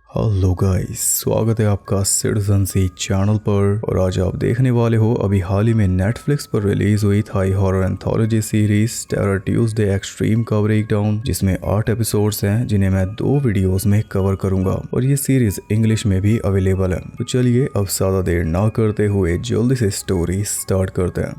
Hello guys, स्वागत है आपका सिटीजन सी चैनल पर। और आज आप देखने वाले हो अभी हाल ही में नेटफ्लिक्स पर रिलीज हुई Thai horror anthology series Terror Tuesday Extreme का ब्रेकडाउन, जिसमें 8 एपिसोड्स हैं जिन्हें मैं 2 वीडियोस में कवर करूंगा और ये सीरीज इंग्लिश में भी अवेलेबल है। तो चलिए अब ज्यादा देर ना करते हुए जल्दी से स्टोरी स्टार्ट करते हैं।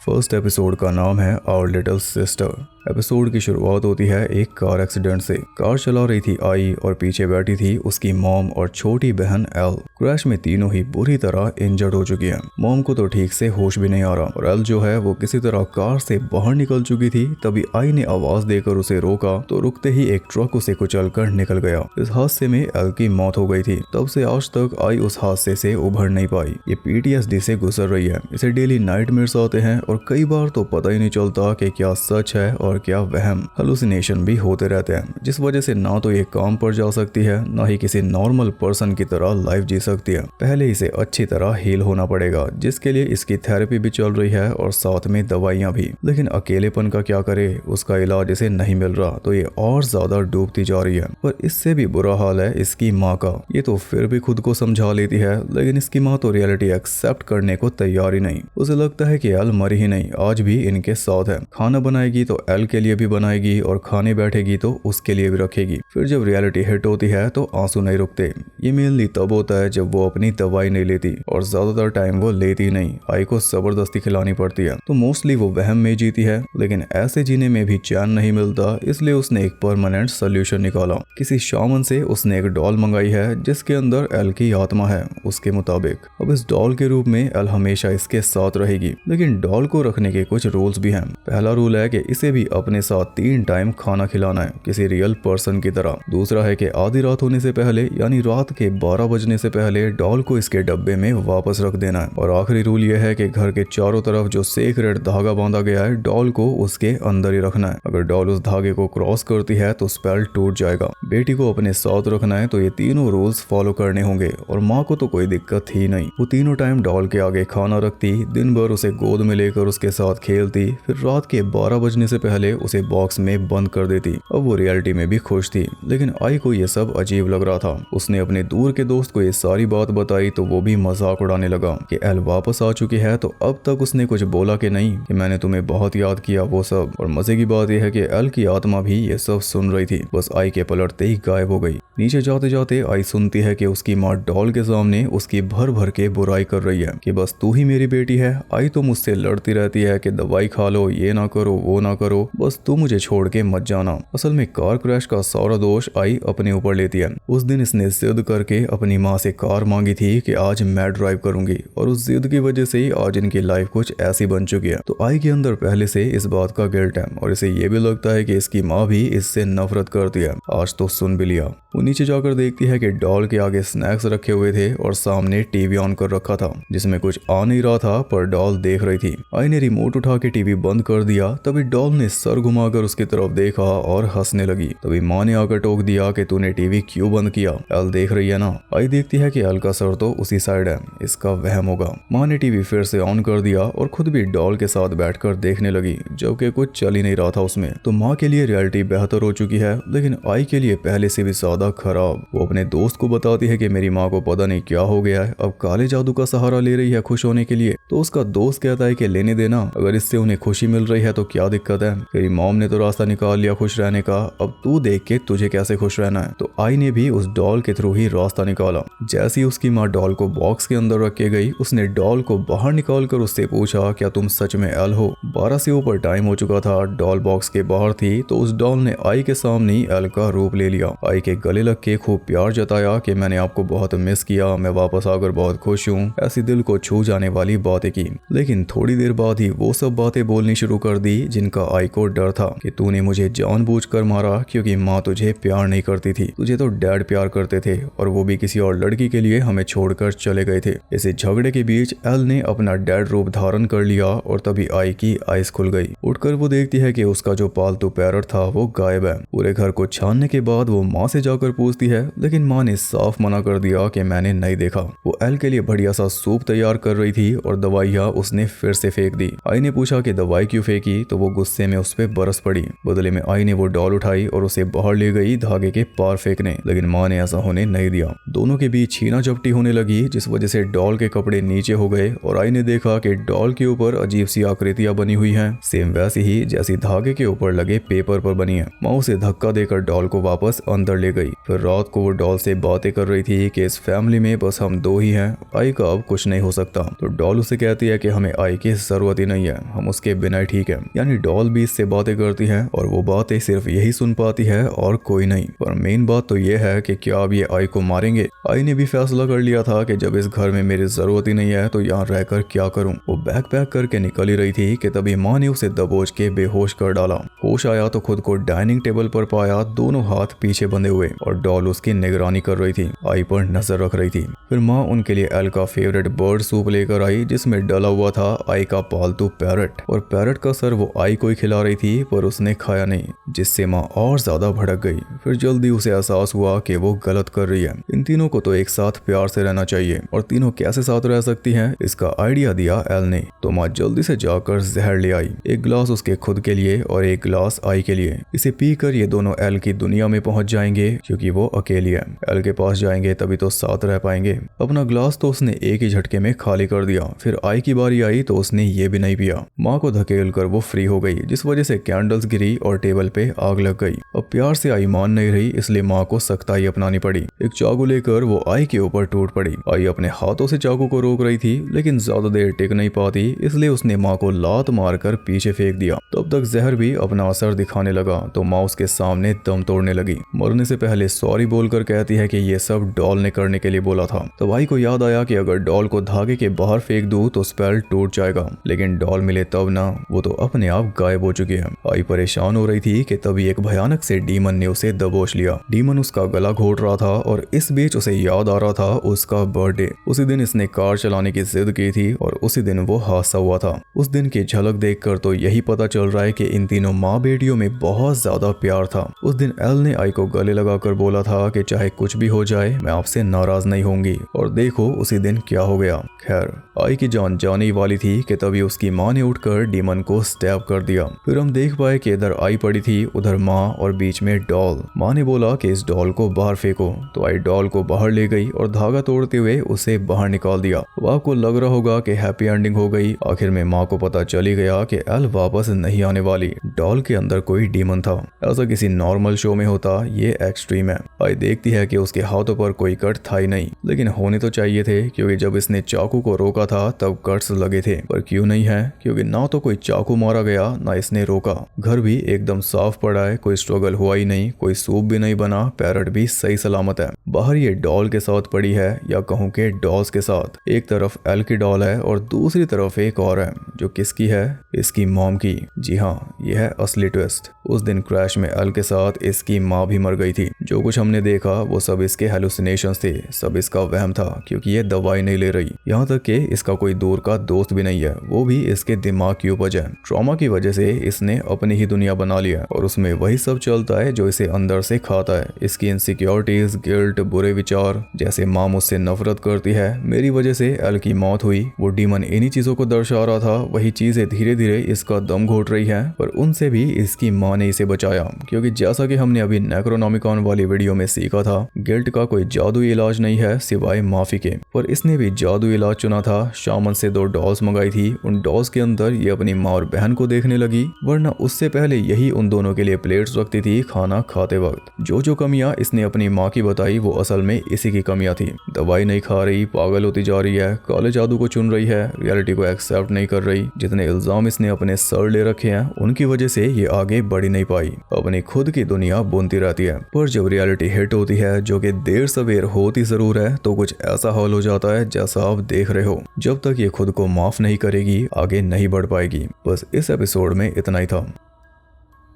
फर्स्ट एपिसोड का नाम है आवर लिटिल सिस्टर। एपिसोड की शुरुआत होती है एक कार एक्सीडेंट से। कार चला रही थी आई और पीछे बैठी थी उसकी मॉम और छोटी बहन एल। क्रैश में तीनों ही बुरी तरह इंजर्ड हो चुकी हैं। मॉम को तो ठीक से होश भी नहीं आ रहा और एल जो है वो किसी तरह कार से बाहर निकल चुकी थी। तभी आई ने आवाज देकर उसे रोका तो रुकते ही एक ट्रक उसे कुचलकर निकल गया। इस हादसे में एल की मौत हो गई थी। तब से आज तक आई उस हादसे से उभर नहीं पाई। ये PTSD से गुजर रही है। इसे डेली नाइटमेयर्स आते हैं और कई बार तो पता ही नहीं चलता कि क्या सच है और क्या वहम। हेलुसिनेशन भी होते रहते हैं, जिस वजह से ना तो ये काम पर जा सकती है ना ही किसी नॉर्मल पर्सन की तरह लाइफ जी सकती है। पहले इसे अच्छी तरह हील होना पड़ेगा, जिसके लिए इसकी थेरेपी भी चल रही है और साथ में दवाइयां भी। लेकिन अकेलेपन का क्या करे, उसका इलाज इसे नहीं मिल रहा तो ये और ज्यादा डूबती जा रही है। पर इससे भी बुरा हाल है इसकी माँ का। ये तो फिर भी खुद को समझा लेती है, लेकिन इसकी माँ तो रियलिटी एक्सेप्ट करने को तैयार ही नहीं। उसे लगता है कि एल मरी ही नहीं, आज भी इनके साथ है। खाना बनाएगी तो एल के लिए भी बनाएगी और खाने बैठेगी तो उसके लिए भी रखेगी। फिर जब रियलिटी हिट होती है तो आंसू नहीं रुकते। ये मेनली तब होता है जब वो अपनी दवाई नहीं लेती और ज्यादातर टाइम वो लेती नहीं। आई को जबरदस्ती खिलानी पड़ती है तो मोस्टली वो वहम में जीती है। लेकिन ऐसे जीने में भी चैन नहीं मिलता, इसलिए उसने एक परमानेंट सोल्यूशन निकाला। किसी शामन से उसने एक डॉल मंगाई है जिसके अंदर एल की आत्मा है। उसके मुताबिक अब इस डॉल के रूप में एल हमेशा इसके साथ रहेगी। लेकिन डॉल को रखने के कुछ रूल्स भी हैं। पहला रूल है कि इसे भी अपने साथ 3 टाइम खाना खिलाना है, किसी रियल पर्सन की तरह। दूसरा है कि आधी रात होने से पहले यानी रात के 12 बजने से पहले डॉल को इसके डब्बे में वापस रख देना है। और आखिरी रूल यह है कि घर के चारों तरफ जो सेक्रेट धागा बांधा गया है डॉल को उसके अंदर ही रखना है। अगर डॉल उस धागे को क्रॉस करती है तो स्पेल टूट जाएगा। बेटी को अपने साथ रखना है तो ये तीनों रूल्स फॉलो करने होंगे। और माँ को तो कोई दिक्कत ही नहीं, वो तीनों टाइम डॉल के आगे खाना रखती, दिन भर उसे गोद में लेकर उसके साथ खेलती, फिर रात के 12 बजने से पहले उसे बॉक्स में बंद कर देती। अब वो रियलिटी में भी खुश थी। लेकिन आई को ये सब अजीब लग रहा था। उसने अपने दूर के दोस्त को ये सारी बात बताई तो वो भी मजाक उड़ाने लगा कि एल वापस आ चुकी है। तो अब तक उसने कुछ बोला कि नहीं कि मैंने तुम्हें बहुत याद किया वो सब। और मजे की बात यह है कि एल की आत्मा भी ये सब सुन रही थी, बस आई के पलटते ही गायब हो गई। नीचे जाते जाते आई सुनती है कि उसकी माँ डॉल के सामने उसकी भर भर के बुराई कर रही है कि बस तू ही मेरी बेटी है। आई तो मुझसे लड़ती रहती है कि दवाई खा लो, ये ना करो वो ना करो, बस तू मुझे छोड़ के मत जाना। असल में कार क्रैश का सारा दोष आई अपने ऊपर लेती है। उस दिन इसने जिद करके अपनी माँ से कार मांगी थी कि आज मैं ड्राइव करूंगी और उस जिद की वजह से ही आज इनकी लाइफ कुछ ऐसी बन चुकी है। तो आई के अंदर पहले से इस बात का गिल्ट है और इसे ये भी लगता है कि इसकी माँ भी इससे नफरत करती है। आज तो सुन भी लिया। वो नीचे जाकर देखती है कि डॉल के आगे स्नैक्स रखे हुए थे और सामने टीवी ऑन कर रखा था जिसमें कुछ आ नहीं रहा था, पर डॉल देख रही थी। आई ने रिमोट उठा के टीवी बंद कर दिया। तभी डॉल ने सर घुमाकर उसकी तरफ देखा और हंसने लगी। तभी माँ ने आकर टोक दिया कि तूने टीवी क्यों बंद किया, एल देख रही है ना। आई देखती है कि एल का सर तो उसी साइड है, इसका वहम होगा। माँ ने टीवी फिर से ऑन कर दिया और खुद भी डॉल के साथ बैठकर देखने लगी, जबकि कुछ चल ही नहीं रहा था उसमें। तो माँ के लिए रियलिटी बेहतर हो चुकी है, लेकिन आई के लिए पहले से भी ज्यादा खराब। वो अपने दोस्त को बताती है कि मेरी माँ को पता नहीं क्या हो गया है, अब काले जादू का सहारा ले रही है खुश होने के लिए। तो उसका दोस्त कहता है कि लेने देना, अगर इससे उन्हें खुशी मिल रही है तो क्या दिक्कत है। तेरी मॉम ने तो रास्ता निकाल लिया खुश रहने का, अब तू देख के तुझे कैसे खुश रहना है। तो आई ने भी उस डॉल के थ्रू ही रास्ता निकाला। जैसे ही उसकी माँ डॉल को बॉक्स के अंदर रख के गई, उसने डॉल को बाहर निकाल कर उससे पूछा क्या तुम सच में एल हो। 12 से ऊपर टाइम हो चुका था। डॉल बॉक्स के बाहर थी तो उस डॉल ने आई के सामने एल का रूप ले लिया। आई के गले लग के खूब प्यार जताया कि मैंने आपको बहुत मिस किया, मैं वापस आकर बहुत खुश हूँ। ऐसी दिल को छू जाने वाली बातें की। लेकिन थोड़ी देर बाद ही वो सब बातें बोलनी शुरू कर दी जिनका आई को को डर था कि तूने मुझे जानबूझकर मारा क्योंकि माँ तुझे प्यार नहीं करती थी, तुझे तो डैड प्यार करते थे और वो भी किसी और लड़की के लिए हमें छोड़कर चले गए थे। इसी झगड़े के बीच एल ने अपना डैड रूप धारण कर लिया और तभी आई की आइज खुल गई। उठकर वो देखती है कि उसका जो पालतू पैरट था वो गायब है। पूरे घर को छानने के बाद वो माँ से जाकर पूछती है, लेकिन माँ ने साफ मना कर दिया कि मैंने नहीं देखा। वो एल के लिए बढ़िया सा सूप तैयार कर रही थी और दवाइयाँ उसने फिर से फेंक दी। आई ने पूछा कि दवाई क्यों फेंकी तो वो गुस्से में उस पर बरस पड़ी। बदले में आई ने वो डॉल उठाई और उसे बाहर ले गई धागे के पार फेंकने, लेकिन माँ ने ऐसा होने नहीं दिया। दोनों के बीच छीना झपटी होने लगी जिस वजह से डॉल के कपड़े नीचे हो गए और आई ने देखा कि डॉल के ऊपर अजीब सी आकृतियां बनी हुई हैं, सेम वैसी ही जैसी धागे के ऊपर लगे पेपर पर बनी है। माँ उसे धक्का देकर डॉल को वापस अंदर ले गई। फिर रात को वो डॉल से बातें कर रही थी कि इस फैमिली में बस हम दो ही हैं, आई का अब कुछ नहीं हो सकता। तो डॉल उसे कहती है कि हमें आई की जरूरत ही नहीं है, हम उसके बिना ही ठीक है। यानी डॉल भी इससे बातें करती है और वो बातें सिर्फ यही सुन पाती है और कोई नहीं। पर मेन बात तो ये है कि क्या अब ये आई को मारेंगे। आई ने भी फैसला कर लिया था कि जब इस घर में मेरी जरूरत ही नहीं है तो यहाँ रहकर क्या करूं। वो बैग पैक करके निकल ही रही थी कि तभी माँ ने उसे दबोच के बेहोश कर डाला। होश आया तो खुद को डाइनिंग टेबल पर पाया, दोनों हाथ पीछे बंधे हुए और डॉल उसकी निगरानी कर रही थी, आई पर नजर रख रही थी। फिर माँ उनके लिए एल का फेवरेट बर्ड सूप लेकर आई जिसमें डला हुआ था आई का पालतू पैरट, और पैरट का सर वो आई को ही खिला रही थी पर उसने खाया नहीं, जिससे माँ और ज्यादा भड़क गई। फिर जल्दी उसे एहसास हुआ कि वो गलत कर रही है। इन तीनों को तो एक साथ प्यार से रहना चाहिए और तीनों कैसे साथ रह सकती हैं इसका आइडिया दिया एल ने। तो माँ जल्दी से जाकर जहर ले आई, एक गिलास उसके खुद के लिए और एक गिलास आई के लिए। इसे पीकर ये दोनों एल की दुनिया में पहुंच जाएंगे क्योंकि वो अकेली है। एल के पास जाएंगे तभी तो साथ रह पाएंगे। अपना गिलास तो उसने एक ही झटके में खाली कर दिया। फिर आई की बारी आई तो उसने ये भी नहीं पिया। माँ को धकेल कर वो फ्री हो गई जिस वजह से कैंडल्स गिरी और टेबल पे आग लग गई। अब प्यार से आई मान नहीं रही इसलिए माँ को सख्ताई अपनानी पड़ी। एक चाकू लेकर वो आई के ऊपर टूट पड़ी। आई अपने हाथों से चाकू को रोक रही थी लेकिन ज्यादा देर टिक नहीं पाती, इसलिए उसने माँ को लात मारकर पीछे फेंक दिया। तब तक जहर भी अपना असर दिखाने लगा तो माँ उसके सामने दम तोड़ने लगी। मरने से पहले सॉरी बोलकर कहती है कि ये सब डॉल ने करने के लिए बोला था। तब आई को याद आया कि अगर डॉल को धागे के बाहर फेंक दूं तो स्पेल टूट जाएगा, लेकिन डॉल मिले तब ना, वो तो अपने आप गायब हो चुकी है। आई परेशान हो रही थी कि तभी एक भयानक से डीमन ने उसे दबोच लिया। डीमन उसका गला घोट रहा था और इस बीच उसे याद आ रहा था उसका बर्थडे। उसी दिन इसने कार चलाने की जिद की थी और उसी दिन वो हादसा हुआ था। उस दिन की झलक देखकर तो यही पता चल रहा है कि इन तीनों माँ बेटियों में बहुत ज्यादा प्यार था। उस दिन एल ने आई को गले लगाकर बोला था कि चाहे कुछ भी हो जाए मैं आपसे नाराज नहीं होंगी, और देखो उसी दिन क्या हो गया। खैर आई की जान जाने ही वाली थी कि तभी उसकी माँ ने उठकर डीमन को स्टैब कर दिया। फिर हम देख पाए कि इधर आई पड़ी थी, उधर माँ और बीच में डॉल। माँ ने बोला कि इस डॉल को बाहर फेंको तो आई डॉल को बाहर ले गई और धागा तोड़ते हुए उसे बाहर निकाल दिया। अब आपको लग रहा होगा कि हैप्पी एंडिंग हो गई। आखिर में माँ को पता चली गया कि एल वापस नहीं आने वाली, डॉल के अंदर कोई डीमन था। ऐसा किसी नॉर्मल शो में होता, ये एक्सट्रीम है। आई देखती है कि उसके हाथों पर कोई कट था ही नहीं, लेकिन होने तो चाहिए थे क्योंकि जब इसने चाकू को रोका था तब कट्स लगे थे। पर क्यों नहीं है, क्योंकि ना तो कोई चाकू मारा गया ना इसने रोका। घर भी एकदम साफ पड़ा है, कोई स्ट्रगल हुआ ही नहीं, कोई सूप भी नहीं बना, पैरट भी सही सलामत है। बाहर ये डॉल के साथ पड़ी है या कहूँ के डॉल्स के साथ। एक तरफ एल की डॉल है और दूसरी तरफ एक और है जो किसकी है, इसकी मॉम की। जी हाँ, यह है असली ट्विस्ट। उस दिन क्रैश में एल के साथ इसकी माँ भी मर गई थी। जो कुछ हमने देखा वो सब इसके हेलुसिनेशंस थे, सब इसका वहम था क्योंकि ये दवाई नहीं ले रही। यहाँ तक कि इसका कोई दूर का दोस्त भी नहीं है, वो भी इसके दिमाग की उपज है। ट्रॉमा की वजह से इसने अपनी ही दुनिया बना लिया और उसमें वही सब चलता है जो इसे अंदर से खाता है। इसकी इनसिक्योरिटीज, गिल्ट, बुरे विचार, जैसे माँ मुझसे नफरत करती है, मेरी वजह से एल की मौत हुई, वो डीमन इन्हीं चीजों को दर्शा रहा था। वही चीजें धीरे धीरे इसका दम घोट रही है, पर उनसे भी इसकी माँ ने इसे बचाया। क्योंकि जैसा कि हमने अभी नेक्रोनॉमिकॉन वाली वीडियो में सीखा था, गिल्ट का कोई जादुई इलाज नहीं है सिवाय माफी के। पर इसने भी जादुई इलाज चुना था। शामन से 2 डॉल्स मंगाई थी, उन डॉल्स के अंदर ये अपनी माँ और बहन को देखने लगी, वरना उससे पहले यही उन दोनों के लिए प्लेट्स रखती थी खाना खाते वक्त। जो जो कमियां इसने अपनी माँ की बताई वो असल में इसी की कमियां थी। दवाई नहीं खा रही, पागल होती जा रही है, काले जादू को चुन रही है, रियलिटी को एक्सेप्ट नहीं कर रही। जितने इल्जाम इसने अपने सर ले रखे हैं उनकी वजह से ये आगे बढ़ नहीं पाई, अपनी खुद की दुनिया बुनती रहती है। पर जब रियलिटी हिट होती है, जो कि देर सवेर होती जरूर है, तो कुछ ऐसा हाल हो जाता है जैसा आप देख रहे हो। जब तक ये खुद को माफ नहीं करेगी आगे नहीं बढ़ पाएगी। बस इस एपिसोड में इतना ही था।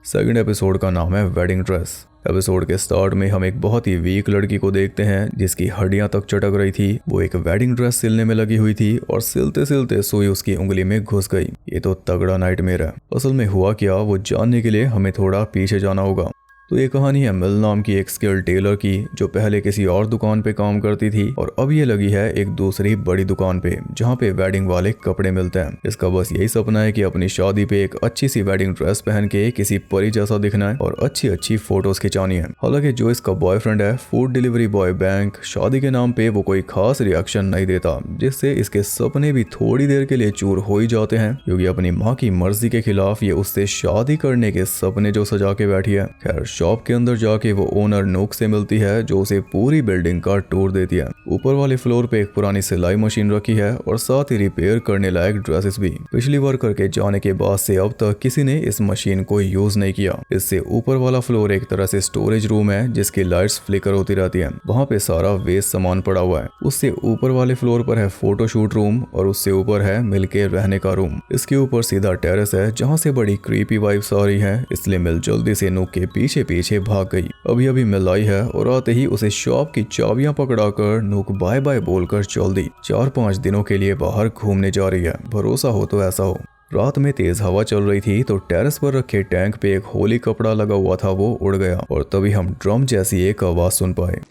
सेकंड एपिसोड का नाम है वेडिंग ड्रेस। एपिसोड के स्टार्ट में हम एक बहुत ही वीक लड़की को देखते हैं जिसकी हड्डियां तक चटक रही थी। वो एक वेडिंग ड्रेस सिलने में लगी हुई थी और सिलते सिलते सुई उसकी उंगली में घुस गई। ये तो तगड़ा नाइटमेयर है। असल में हुआ क्या, वो जानने के लिए हमें थोड़ा पीछे जाना होगा। तो ये कहानी है मिल नाम की एक स्किल्ड टेलर की जो पहले किसी और दुकान पे काम करती थी और अब ये लगी है एक दूसरी बड़ी दुकान पे जहाँ पे वेडिंग वाले कपड़े मिलते हैं। इसका बस यही सपना है कि अपनी शादी पे एक अच्छी सी वेडिंग ड्रेस पहन के किसी परी जैसा दिखना है और अच्छी अच्छी फोटोज खिंचानी है। हालांकि जो इसका बॉयफ्रेंड है फूड डिलीवरी बॉय बैंक, शादी के नाम पे वो कोई खास रिएक्शन नहीं देता, जिससे इसके सपने भी थोड़ी देर के लिए चूर हो ही जाते हैं क्योंकि अपनी माँ की मर्जी के खिलाफ ये उससे शादी करने के सपने जो सजा के बैठी है। खैर शॉप के अंदर जाके वो ओनर नूक से मिलती है जो उसे पूरी बिल्डिंग का टूर देती है। ऊपर वाले फ्लोर पे एक पुरानी सिलाई मशीन रखी है और साथ ही रिपेयर करने लायक ड्रेसेस भी। पिछली बार करके जाने के बाद से अब तक किसी ने इस मशीन को यूज नहीं किया। इससे ऊपर वाला फ्लोर एक तरह से स्टोरेज रूम है जिसकी लाइट्स फ्लिकर होती रहती है। वहाँ पे सारा वेस्ट सामान पड़ा हुआ है। उससे ऊपर वाले फ्लोर पर है फोटोशूट रूम और उससे ऊपर है मिलके रहने का रूम। इसके ऊपर सीधा टेरेस है जहाँ से बड़ी क्रीपी वाइब्स आ रही है, इसलिए मिल जल्दी से नूक के पीछे पीछे भाग गई। अभी अभी मिल आई है और आते ही उसे शॉप की चाबियां पकड़ाकर नूक बाय बाय बोलकर चल दी। 4-5 दिनों के लिए बाहर घूमने जा रही है। भरोसा हो तो ऐसा हो। रात में तेज हवा चल रही थी तो टेरेस पर रखे टैंक पे एक होली कपड़ा लगा हुआ था, वो उड़ गया और तभी हम ड्रम जैसी एक आवाज सुन पाए।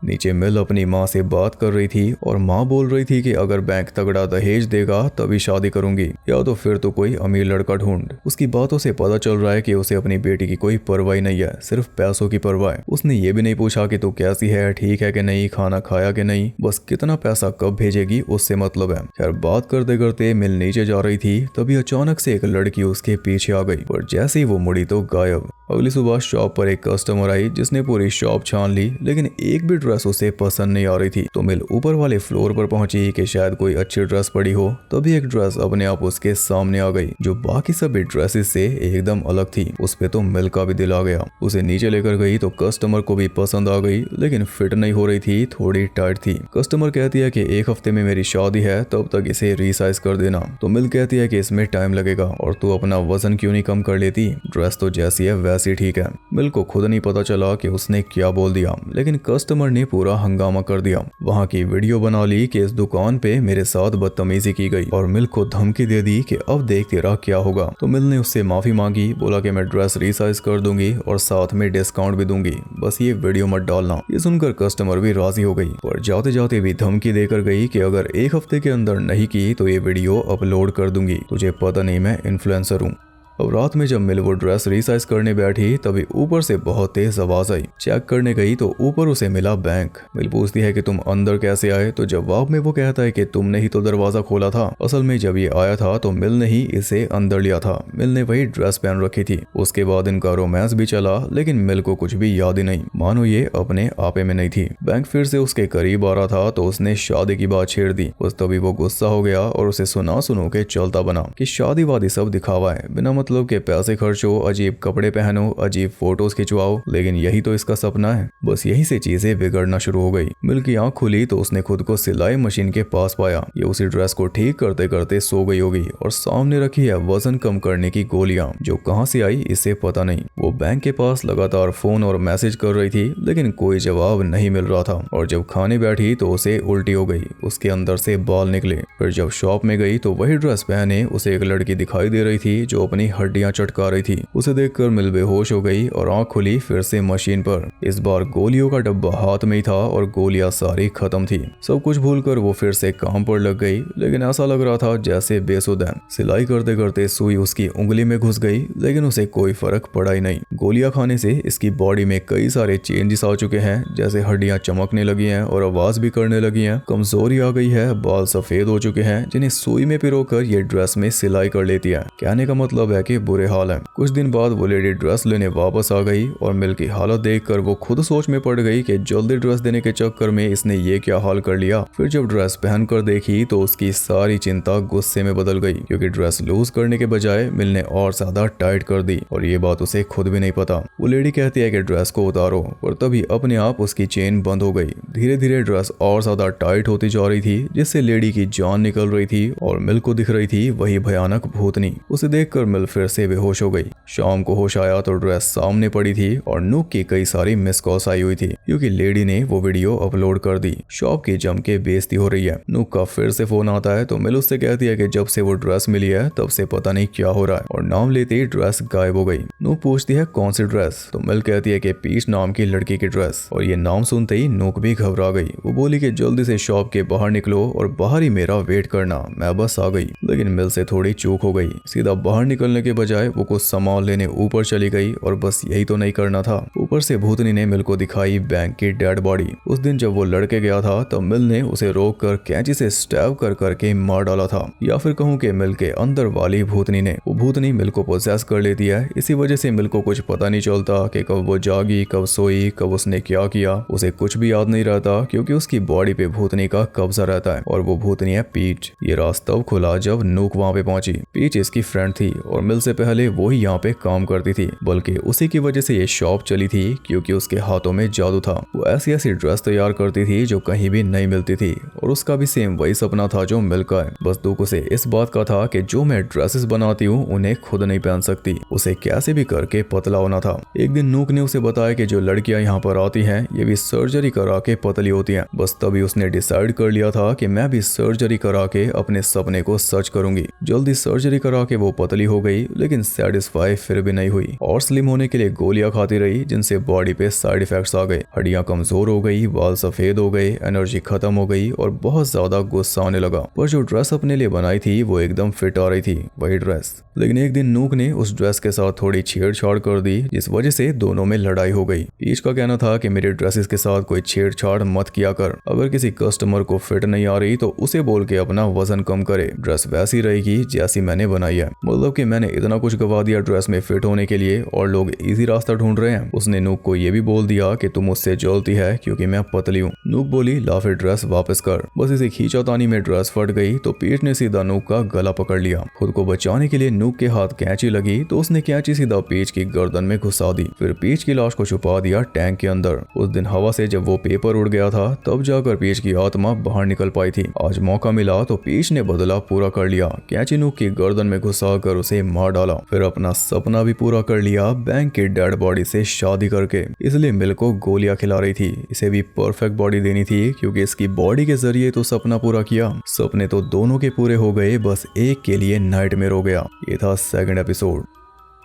नीचे मिल अपनी माँ से बात कर रही थी और माँ बोल रही थी कि अगर बैंक तगड़ा दहेज देगा तभी शादी करूंगी या तो फिर तो कोई अमीर लड़का ढूंढ। उसकी बातों से पता चल रहा है कि उसे अपनी बेटी की कोई परवाह नहीं है, सिर्फ पैसों की परवाह है। उसने ये भी नहीं पूछा कि तू कैसी है, ठीक है कि नहीं, खाना खाया कि नहीं, बस कितना पैसा कब भेजेगी उससे मतलब है। खैर बात करते करते मिल नीचे जा रही थी तभी अचानक से एक लड़की उसके पीछे आ गई और जैसे ही वो मुड़ी तो गायब। अगली सुबह शॉप पर एक कस्टमर आई जिसने पूरी शॉप छान ली लेकिन एक भी ड्रेस उसे पसंद नहीं आ रही थी। तो मिल ऊपर वाले फ्लोर पर पहुंची कि शायद कोई अच्छी ड्रेस पड़ी हो, तभी एक ड्रेस अपने आप उसके सामने आ गई जो बाकी सभी ड्रेसेस से एकदम अलग थी। उस पे तो मिल का भी दिल आ गया। उसे नीचे लेकर गई तो कस्टमर को भी पसंद आ गई लेकिन फिट नहीं हो रही थी, थोड़ी टाइट थी। कस्टमर कहती है कि 1 हफ्ते में मेरी शादी है, तब तक इसे रीसाइज कर देना। तो मिल कहती है कि इसमें टाइम लगेगा और तू अपना वजन क्यों नहीं कम कर लेती, ड्रेस तो जैसी है वैसी ठीक है। मिल को खुद नहीं पता चला कि उसने क्या बोल दिया लेकिन कस्टमर ने पूरा हंगामा कर दिया। वहाँ की वीडियो बना ली कि इस दुकान पे मेरे साथ बदतमीजी की गई और मिल को धमकी दे दी कि अब देख तेरा क्या होगा। तो मिल ने उससे माफी मांगी, बोला कि मैं ड्रेस रीसाइज कर दूंगी और साथ में डिस्काउंट भी दूंगी, बस ये वीडियो मत डालना। ये सुनकर कस्टमर भी राजी हो गई और जाते जाते भी धमकी देकर गई कि अगर 1 हफ्ते के अंदर नहीं की तो ये वीडियो अपलोड कर दूंगी, तुझे पता नहीं मैं इन्फ्लुएंसर हूँ। अब रात में जब मिल वो ड्रेस रीसाइज करने बैठी तभी ऊपर से बहुत तेज आवाज आई। चेक करने गई तो ऊपर उसे मिला बैंक। मिल पूछती है कि तुम अंदर कैसे आए, तो जवाब में वो कहता है कि तुमने ही तो दरवाजा खोला था। असल में जब ये आया था तो मिल ने ही इसे अंदर लिया था। मिल ने वही ड्रेस पहन रखी थी। उसके बाद इनका रोमांस भी चला लेकिन मिल को कुछ भी याद ही नहीं, मानो ये अपने आपे में नहीं थी। बैंक फिर से उसके करीब आ रहा था तो उसने शादी की बात छेड़ दी। बस तभी वो गुस्सा हो गया और उसे सुना सुनो के चलता बना कि शादी वादी सब दिखावा है, बिना मतलब के पैसे खर्चो, अजीब कपड़े पहनो, अजीब फोटोज खिंचवाओ, लेकिन यही तो इसका सपना है। बस यहीं से चीजें बिगड़ना शुरू हो गई। मिल की आंख खुली तो उसने खुद को सिलाई मशीन के पास पाया। ये उसी ड्रेस को ठीक करते करते सो गई होगी और सामने रखी है वजन कम करने की गोलियां जो कहां से आई इसे पता नहीं। वो बैंक के पास लगातार फोन और मैसेज कर रही थी लेकिन कोई जवाब नहीं मिल रहा था और जब खाने बैठी तो उसे उल्टी हो गई, उसके अंदर से बाल निकले। फिर जब शॉप में गई तो वही ड्रेस पहने उसे एक लड़की दिखाई दे रही थी जो अपनी हड्डियां चटका रही थी। उसे देखकर मिल बेहोश हो गई और आंख खुली फिर से मशीन पर। इस बार गोलियों का डब्बा हाथ में ही था और गोलियां सारी खत्म थी। सब कुछ भूलकर वो फिर से काम पर लग गई लेकिन ऐसा लग रहा था जैसे बेसुध है। सिलाई करते करते सुई उसकी उंगली में घुस गई लेकिन उसे कोई फर्क पड़ा ही नहीं। गोलियां खाने से इसकी बॉडी में कई सारे चेंजेस आ चुके हैं, जैसे हड्डियां चमकने लगी हैं और आवाज भी करने लगी है, कमजोरी आ गई है, बाल सफेद हो चुके हैं जिन्हें सुई में पिरोकर ये ड्रेस में सिलाई कर लेती है। कहने का मतलब है कि बुरे हाल है। कुछ दिन बाद वो लेडी ड्रेस लेने वापस आ गई और मिल की हालत देखकर वो खुद सोच में पड़ गई कि जल्दी ड्रेस देने के चक्कर में इसने ये क्या हाल कर लिया। फिर जब ड्रेस पहनकर देखी तो उसकी सारी चिंता गुस्से में बदल गई क्योंकि ड्रेस लूज करने के बजाय मिल ने और ज्यादा टाइट कर दी और ये बात उसे खुद भी नहीं पता। वो लेडी कहती है कि ड्रेस को उतारो और तभी अपने आप उसकी चेन बंद हो गई। धीरे धीरे ड्रेस और ज्यादा टाइट होती जा रही थी जिससे लेडी की जान निकल रही थी और मिल को दिख रही थी वही भयानक भूतनी। उसे देखकर मिल फिर से बेहोश हो गई। शाम को होश आया तो ड्रेस सामने पड़ी थी और नूक की कई सारी मिस कॉल्स आई हुई थी क्योंकि लेडी ने वो वीडियो अपलोड कर दी। शॉप की जम के बेइज्जती हो रही है। नूक का फिर से फोन आता है तो मिल उससे कहती है कि जब से वो ड्रेस मिली है तब से पता नहीं क्या हो रहा है, और नाम लेते ही ड्रेस गायब हो गई। नूक पूछती है कौन सी ड्रेस, तो मिल कहती है कि पीच नाम की लड़की की ड्रेस, और ये नाम सुनते ही नूक भी घबरा गई। वो बोली कि जल्दी से शॉप के बाहर निकलो और बाहर ही मेरा वेट करना, मैं बस आ गई। लेकिन मिल से थोड़ी चूक हो गई। सीधा बाहर निकलने के बजाय वो कुछ सामान लेने ऊपर चली गई, और बस यही तो नहीं करना था। ऊपर से भूतनी ने मिल को दिखाई बैंक की डेड बॉडी। उस दिन जब वो लड़के गया था तब मिल ने उसे रोक कर कैंची से स्टैब कर करके मार डाला था, या फिर कहूँ कि मिल के अंदर वाली भूतनी ने। वो भूतनी मिल को पोसेस कर लेती है। इसी वजह से मिल को कुछ पता नहीं चलता कि कब वो जागी, कब सोई, कब उसने क्या किया। उसे कुछ भी याद नहीं रहता क्योंकि उसकी बॉडी पे भूतनी का कब्जा रहता है, और वो भूतनी है पीच। ये राज तब खुला जब नूक वहाँ पे पहुंची। पीच इसकी फ्रेंड थी और मिल से पहले वो ही यहाँ पे काम करती थी, बल्कि उसी की वजह से ये शॉप चली थी क्योंकि उसके हाथों में जादू था। वो ऐसी ऐसी ड्रेस तैयार करती थी जो कहीं भी नहीं मिलती थी, और उसका भी सेम वही सपना था जो मिल का है। बस दुख उसे इस बात का था कि जो मैं ड्रेसेस बनाती हूँ उन्हें खुद नहीं पहन सकती, उसे कैसे भी करके पतला होना था। एक दिन नूक ने उसे बताया कि जो लड़कियां यहाँ पर आती हैं ये भी सर्जरी करा के पतली होती हैं। बस तभी उसने डिसाइड कर लिया था कि मैं भी सर्जरी करा के अपने सपने को सच करूंगी। जल्दी सर्जरी करा के वो पतली हो गई, लेकिन सेटिस्फाई फिर भी नहीं हुई और स्लिम होने के लिए गोलियां खाती रही, जिनसे बॉडी पे साइड इफेक्ट्स आ गए। हड्डियां कमजोर हो गई, बाल सफेद हो गए, एनर्जी खत्म हो गई और बहुत ज्यादा गुस्सा आने लगा। पर जो ड्रेस अपने लिए बनाई थी वो एकदम फिट आ रही थी, वही ड्रेस। लेकिन एक दिन नूक ने उस ड्रेस के साथ थोड़ी छेड़छाड़ कर दी, जिस वजह से दोनों में लड़ाई हो गई। पीच का कहना था कि मेरे ड्रेसेस के साथ कोई छेड़छाड़ मत किया कर, अगर किसी कस्टमर को फिट नहीं आ रही तो उसे बोल के अपना वजन कम करे, ड्रेस वैसी रहेगी जैसी मैंने बनाई है। मतलब कि मैंने इतना कुछ गवा दिया ड्रेस में फिट होने के लिए और लोग इजी रास्ता ढूंढ रहे हैं। उसने नूक को ये भी बोल दिया कि तुम मुझसे जलती है क्योंकि मैं पतली हूँ। नूक बोली ला फिर ड्रेस वापस कर। बस इसे खींचातानी में ड्रेस फट गई तो पीच ने सीधा नूक का गला पकड़ लिया। खुद को बचाने के लिए नूक के हाथ कैंची लगी तो उसने कैंची सीधा पीच की गर्दन में घुसा दी, फिर पीच की लाश को छुपा दिया टैंक के अंदर। उस दिन हवा से जब वो पेपर उड़ गया था तब जाकर पीच की आत्मा बाहर निकल पाई थी। आज मौका मिला तो पीच ने बदला पूरा कर लिया, कैंची नूक की गर्दन में घुसा कर उसे मार डाला, फिर अपना सपना भी पूरा कर लिया बैंक की डेड बॉडी से शादी करके। इसलिए मिल को गोलियां खिला रही थी, इसे भी परफेक्ट बॉडी देनी थी क्योंकि इसकी बॉडी के जरिए तो सपना पूरा किया। सपने तो दोनों के पूरे हो गए, बस एक के लिए नाइटमेयर हो गया। ये था सेकंड एपिसोड।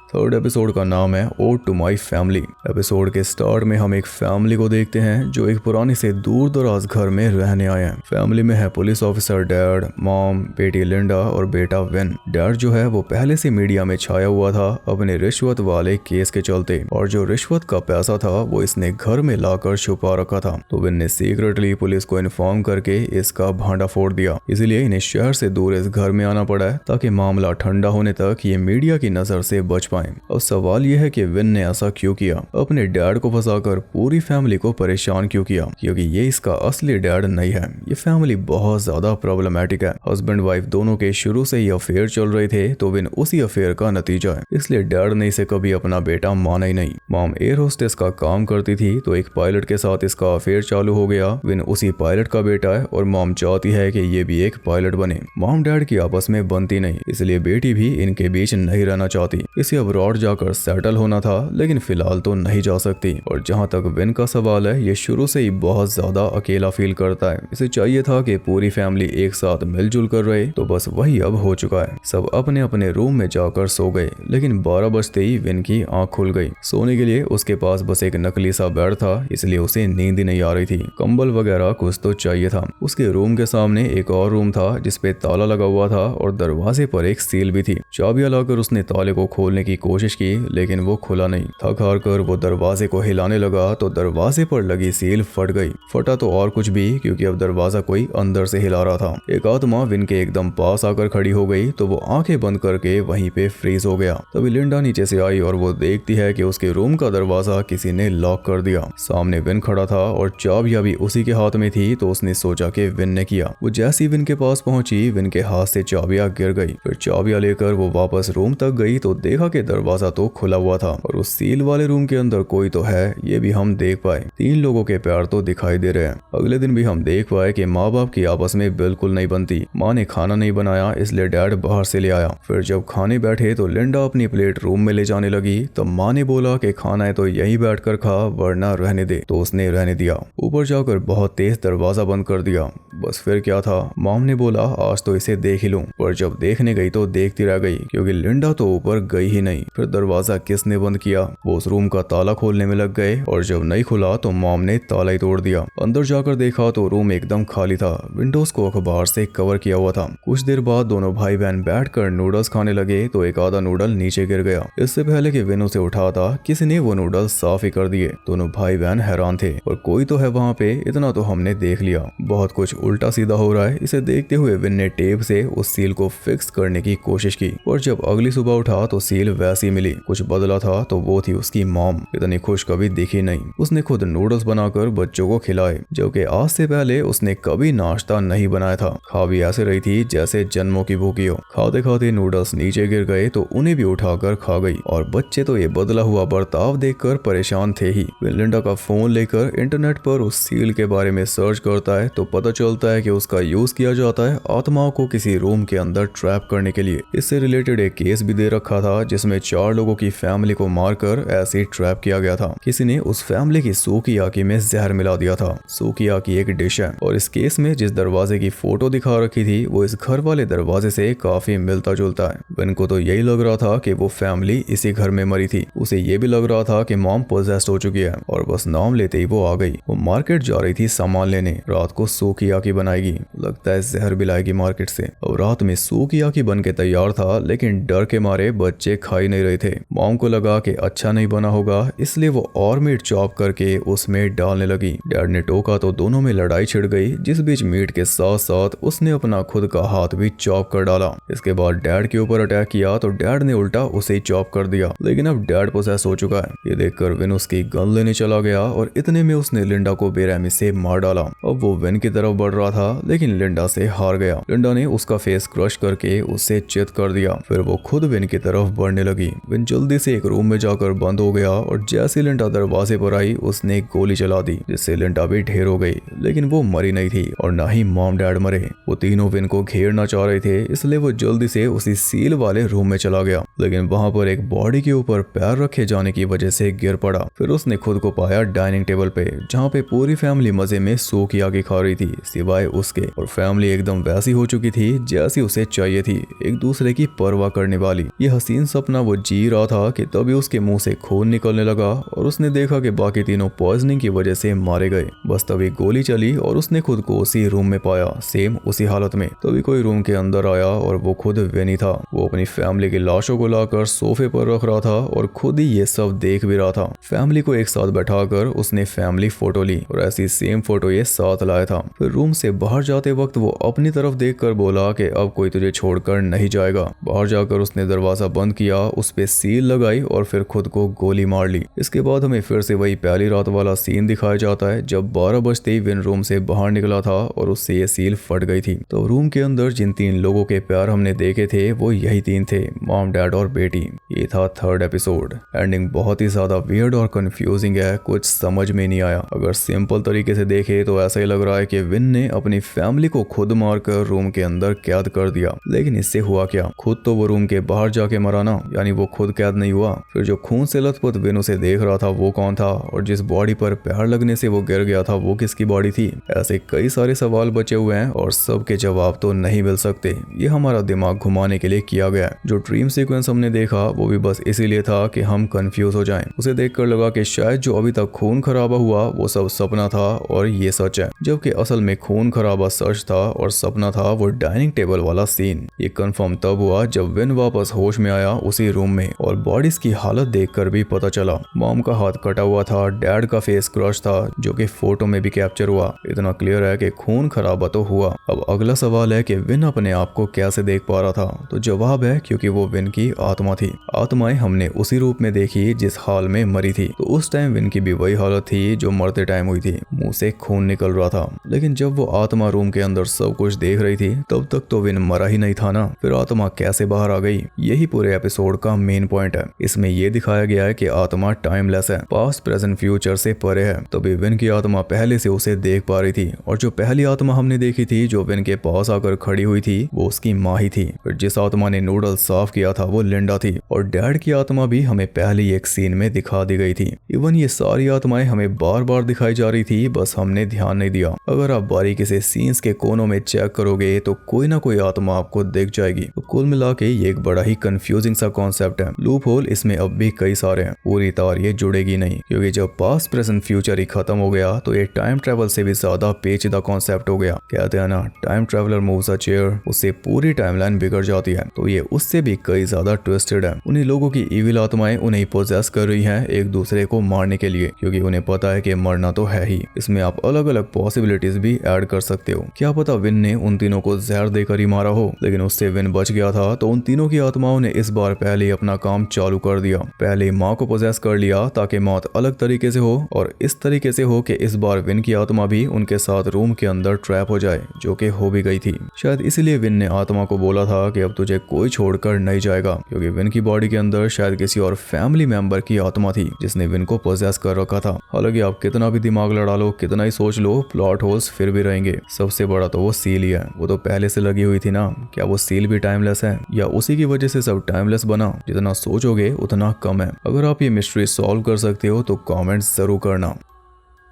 थर्ड एपिसोड का नाम है ode to my family. Episode के स्टार्ट में हम एक फैमिली को देखते हैं जो एक पुराने से दूर दराज घर में रहने आए हैं। फैमिली में है पुलिस ऑफिसर डैड, मॉम, बेटी लिंडा और बेटा विन। डैड जो है वो पहले से मीडिया में छाया हुआ था अपने रिश्वत वाले केस के चलते, और जो रिश्वत का पैसा था वो इसने घर में लाकर छुपा रखा था। तो विन ने सीक्रेटली पुलिस को इन्फॉर्म करके इसका भांडा फोड़ दिया। इसलिए इन्हें शहर से दूर इस घर में आना पड़ा है ताकि मामला ठंडा होने तक ये मीडिया की नजर से बच पाए। अब सवाल यह है कि विन ने ऐसा क्यों किया, अपने डैड को फंसाकर पूरी फैमिली को परेशान क्यों किया, क्योंकि ये इसका असली डैड नहीं है। ये फैमिली बहुत ज्यादा प्रॉब्लमेटिक है। हस्बैंड वाइफ दोनों के शुरू से ही अफेयर चल रहे थे, तो विन उसी अफेयर का नतीजा है। इसलिए डैड ने इसे कभी अपना बेटा माना ही नहीं। मॉम एयर होस्टेस का काम करती थी तो एक पायलट के साथ इसका अफेयर चालू हो गया। विन उसी पायलट का बेटा है और मॉम चाहती है कि ये भी एक पायलट बने। मॉम डैड की आपस में बनती नहीं, इसलिए बेटी भी इनके बीच नहीं रहना चाहती। इसे अब रॉड जाकर सेटल होना था, लेकिन फिलहाल तो नहीं जा सकती। और जहां तक विन का सवाल है, ये शुरू से ही बहुत ज्यादा अकेला फील करता है। इसे चाहिए था कि पूरी फैमिली एक साथ मिलजुल कर रहे, तो बस वही अब हो चुका है। सब अपने अपने रूम में जाकर सो गए, लेकिन 12 बजते ही विन की आंख खुल गई। सोने के लिए उसके पास बस एक नकली सा बेड था, इसलिए उसे नींद ही नहीं आ रही थी। कंबल वगैरह कुछ तो चाहिए था। उसके रूम के सामने एक और रूम था जिसपे ताला लगा हुआ था और दरवाजे पर एक सील भी थी। चाबियां लाकर उसने ताले को खोलने की कोशिश की, लेकिन वो खुला नहीं। थक हार कर वो दरवाजे को हिलाने लगा तो दरवाजे पर लगी सील फट गई। फटा तो और कुछ भी, क्योंकि अब दरवाजा कोई अंदर से हिला रहा था। एक आत्मा विन के एकदम पास आकर खड़ी हो गई तो वो आंखें बंद करके वहीं पे फ्रीज हो गया। तभी लिंडा नीचे से आई और वो देखती है कि उसके रूम का दरवाजा किसी ने लॉक कर दिया। सामने विन खड़ा था और चाबियां भी उसी के हाथ में थी, तो उसने सोचा कि विन ने किया। वो जैसी विन के पास पहुंची, विन के हाथ से चाबियां गिर गई। फिर चाबियां लेकर वो वापस रूम तक गई तो देखा कि दरवाजा तो खुला हुआ था और उस सील वाले रूम के अंदर कोई तो है, ये भी हम देख पाए। 3 लोगों के पैर तो दिखाई दे रहे हैं। अगले दिन भी हम देख पाए कि माँ बाप की आपस में बिल्कुल नहीं बनती। माँ ने खाना नहीं बनाया इसलिए डैड बाहर से ले आया। फिर जब खाने बैठे तो लिंडा अपनी प्लेट रूम में ले जाने लगी तो माँ ने बोला कि खाना है तो यहीं बैठकर खा वरना रहने दे, तो उसने रहने दिया। ऊपर जाकर बहुत तेज दरवाजा बंद कर दिया। बस फिर क्या था, मॉम ने बोला आज तो इसे देख ही लूं, पर जब देखने गई तो देखती रह गई क्योंकि लिंडा तो ऊपर गई ही नहीं। फिर दरवाजा किसने बंद किया, वो उस रूम का ताला खोलने में लग गए और जब नहीं खुला तो मॉम ने ताला ही तोड़ दिया। अंदर जाकर देखा तो रूम एकदम खाली था, विंडोज को अखबार से कवर किया हुआ था। कुछ देर बाद दोनों भाई बहन बैठकर नूडल्स खाने लगे तो एक आधा नूडल नीचे गिर गया। इससे पहले कि विन उसे उठाता किसी ने वो नूडल्स साफ ही कर दिए। दोनों भाई बहन हैरान थे और कोई तो है वहाँ पे, इतना तो हमने देख लिया। बहुत कुछ उल्टा सीधा हो रहा है। इसे देखते हुए विन ने टेप से उस सील को फिक्स करने की कोशिश की और जब अगली सुबह उठा तो सील वैसी मिली। कुछ बदला था तो वो थी उसकी मॉम। इतनी खुश कभी दिखी नहीं। उसने खुद नूडल्स बनाकर बच्चों को खिलाए, जबकि आज से पहले उसने कभी नाश्ता नहीं बनाया था। खा भी ऐसे रही थी जैसे जन्मों की भूखी हो। खाते खाते नूडल्स नीचे गिर गए तो उन्हें भी उठाकर खा गई और बच्चे तो ये बदला हुआ बर्ताव देखकर परेशान थे ही। लिंडा का फोन लेकर इंटरनेट पर उस सील के बारे में सर्च करता है तो पता चलता है कि उसका यूज किया जाता है आत्माओं को किसी रूम के अंदर ट्रैप करने के लिए। इससे रिलेटेड एक केस भी दे रखा था जिसमें 4 लोगों की फैमिली को मारकर ऐसे ट्रैप किया गया था। किसी ने उस फैमिली की सुकियाकी में जहर मिला दिया था। सुकियाकी एक डिश है और इस केस में जिस दरवाजे की फोटो दिखा रखी थी वो इस घर वाले दरवाजे से काफी मिलता जुलता है। विन को तो यही लग रहा था कि वो फैमिली इसी घर में मरी थी। उसे ये भी लग रहा था कि मॉम पोजेस्ड हो चुकी है और बस नाम लेते ही वो आ गई। वो मार्केट जा रही थी सामान लेने। रात को सुकियाकी बनाएगी, लगता है जहर भी लाएगी मार्केट से। और रात में सुकियाकी बन के तैयार था लेकिन डर के मारे बच्चे खा ही नहीं रहे थे। मॉम को लगा कि अच्छा नहीं बना होगा इसलिए वो और मीट चॉप करके उसमें डालने लगी। डैड ने टोका तो दोनों में लड़ाई छिड़ गई, जिस बीच मीट के साथ साथ उसने अपना खुद का हाथ भी चॉप कर डाला। इसके बाद डैड के ऊपर अटैक किया तो डैड ने उल्टा उसे ही चॉप कर दिया। लेकिन अब डैड पोसेस हो चुका है। ये देखकर विन उसकी गन लेने चला गया और इतने में उसने लिंडा को बेरहमी से मार डाला। अब वो विन की तरफ बढ़ रहा था लेकिन लिंडा से हार गया। लिंडा ने उसका फेस क्रश करके उसे चित कर दिया। फिर वो खुद विन की तरफ बढ़ने लगी। विन जल्दी से एक रूम में जाकर बंद हो गया और जैसे लिंडा दरवाजे पर आई उसने गोली चला दी, जिससे लिंडा भी ढेर हो गई। लेकिन वो मरी नहीं थी और ना ही मॉम डैड मरे। वो तीनों विन को घेरना चाह रहे थे इसलिए वो जल्दी से उसी सील वाले रूम में चला गया। लेकिन वहां पर एक बॉडी के ऊपर पैर रखे जाने की वजह से गिर पड़ा। फिर उसने खुद को पाया डाइनिंग टेबल पे, जहाँ पे पूरी फैमिली मजे में सुकियाकी खा रही थी सिवाय उसके। और फैमिली एकदम वैसी हो चुकी थी जैसी उसे चाहिए थी, एक दूसरे की परवाह करने वाली। ये हसीन सपना वो जी रहा था कि तभी उसके मुंह से खून निकलने लगा और उसने देखा कि बाकी तीनों पॉइजनिंग की वजह से मारे गए। बस तभी गोली चली और उसने खुद को उसी रूम में पाया, सेम उसी हालत में। तभी कोई रूम के अंदर आया और वो खुद विनी था। वो अपनी फैमिली की लाशों को लाकर सोफे पर रख रहा था और खुद ही ये सब देख भी रहा था। फैमिली को एक साथ बैठाकर उसने फैमिली फोटो ली और ऐसी सेम फोटो ये साथ लाया था। फिर रूम से बाहर जाते वक्त वो अपनी तरफ देखकर बोला कि अब कोई तुझे छोड़कर नहीं जाएगा। बाहर जाकर उसने दरवाजा बंद किया, उस पे सील लगाई और फिर खुद को गोली मार ली। इसके बाद हमें फिर से वही पहली रात वाला सीन दिखाया जाता है जब 12 बजते ही विन रूम से बाहर निकला था और उससे ये सील फट गई थी। तो रूम के अंदर जिन 3 लोगों के प्यार हमने देखे थे वो यही 3 थे, मॉम डैड और बेटी। ये था 3rd एपिसोड। एंडिंग बहुत ही ज्यादा वियर्ड और कंफ्यूजिंग है, कुछ समझ में नहीं आया। अगर सिंपल तरीके से देखे तो ऐसा ही लग रहा है कि विन ने अपनी फैमिली को खुद मारकर रूम के अंदर कैद कर दिया। लेकिन इससे हुआ क्या, खुद तो वो रूम के बाहर जाके मरा ना, यानी वो खुद कैद नहीं हुआ। फिर जो खून से लथपथ विन उसे देख रहा था वो कौन था, और जिस बॉडी पर पैर लगने से वो गिर गया था वो किसकी बॉडी थी। ऐसे कई सारे सवाल बचे हुए हैं और सबके जवाब तो नहीं मिल सकते। ये हमारा दिमाग घुमाने के लिए किया गया है। जो ड्रीम सीक्वेंस हमने देखा वो भी बस इसीलिए था कि हम कंफ्यूज हो जाएं। उसे देखकर लगा कि शायद जो अभी तक खून खराबा हुआ वो सब सपना था और ये सच है, जबकि असल में खून खराबा सच था और सपना था वो डाइनिंग टेबल वाला सीन। ये कंफर्म तब हुआ जब विन वापस होश में आया उसी रूम में, और बॉडीज की हालत देखकर भी पता चला। मॉम का हाथ कटा हुआ था, डैड का फेस क्रश था जो कि फोटो में भी कैप्चर हुआ। इतना क्लियर है कि खून खराबा तो हुआ। अब अगला सवाल है कि विन अपने आप को कैसे देख पा रहा था, तो जवाब है क्योंकि वो विन की आत्मा थी। आत्माएं हमने उसी रूप में देखी जिस हाल में मरी थी, तो उस टाइम विन की भी वही हालत थी जो मरते टाइम हुई थी, मुंह से खून निकल रहा था। लेकिन जब वो आत्मा रूम के अंदर सब कुछ देख रही थी तब तक तो विन मरा ही नहीं था ना, फिर आत्मा कैसे बाहर आ गई? यही पूरे एपिसोड एपिसोड का मेन पॉइंट है। इसमें यह दिखाया गया है कि आत्मा टाइमलेस है, पास्ट प्रेजेंट फ्यूचर से परे है। तभी विन की आत्मा पहले से उसे देख पा रही थी और जो पहली आत्मा हमने देखी थी जो विन के पास आकर खड़ी हुई थी वो उसकी माँ ही थी। फिर जिस आत्मा ने नूडल साफ किया था वो लिंडा थी और डैड की आत्मा भी हमें पहले एक सीन में दिखा दी गई थी। इवन ये सारी आत्माएं हमें बार बार दिखाई जा रही थी, बस हमने ध्यान नहीं दिया। अगर आप बारीकी से सीन्स के कोनों में चेक करोगे तो कोई ना कोई आत्मा आपको दिख जाएगी। तो कुल मिला के ये एक बड़ा ही कंफ्यूजिंग सा कॉन्सेप्ट है। लूप होल इसमें अब भी कई सारे हैं, पूरी तार ये जुड़ेगी नहीं, क्योंकि जब पास्ट प्रेजेंट फ्यूचर ही खत्म हो गया तो ये टाइम ट्रेवल से भी ज्यादा पेचीदा कॉन्सेप्ट हो गया। कहते हैं ना, टाइम ट्रेवलर मूव्स अ चेयर, उससे पूरी टाइमलाइन बिगड़ जाती है। तो ये उससे भी कई ज्यादा ट्विस्टेड है। उन्हीं लोगों की इविल आत्माएं उन्हें पोजेस कर रही हैं एक दूसरे को मारने के लिए, क्योंकि उन्हें पता है कि मरना तो है ही। इसमें आप अलग अलग पॉसिबिलिटीज भी ऐड कर सकते हो। क्या पता विन ने उन तीनों को जहर देकर ही मारा हो, लेकिन उससे विन बच गया था। तो उन तीनों की आत्माओं ने इस बार पहले अपना काम चालू कर दिया। पहले माँ को पोजेस कर लिया ताकि मौत अलग तरीके से हो, और इस तरीके से हो कि इस बार विन की आत्मा भी उनके साथ रूम के अंदर ट्रैप हो जाए, जो कि हो भी गई थी। शायद इसलिए विन ने आत्मा को बोला था कि अब तुझे कोई छोड़कर नहीं जाएगा, क्योंकि विन की बॉडी के अंदर शायद किसी और फैमिली मेंबर की आत्मा थी जिसने विन को पोजेस कर रखा था। हालांकि आप कितना भी दिमाग लड़ा लो, कितना ही सोच लो, प्लॉट होल्स फिर भी रहेंगे। सबसे बड़ा तो वो सील ही है, वो तो पहले से लगी हुई थी ना। क्या वो सील भी टाइमलेस है, या उसी की वजह से सब टाइमलेस बना? जितना सोचोगे उतना कम है। अगर आप ये मिस्ट्री सॉल्व कर सकते हो तो कमेंट्स जरूर करना।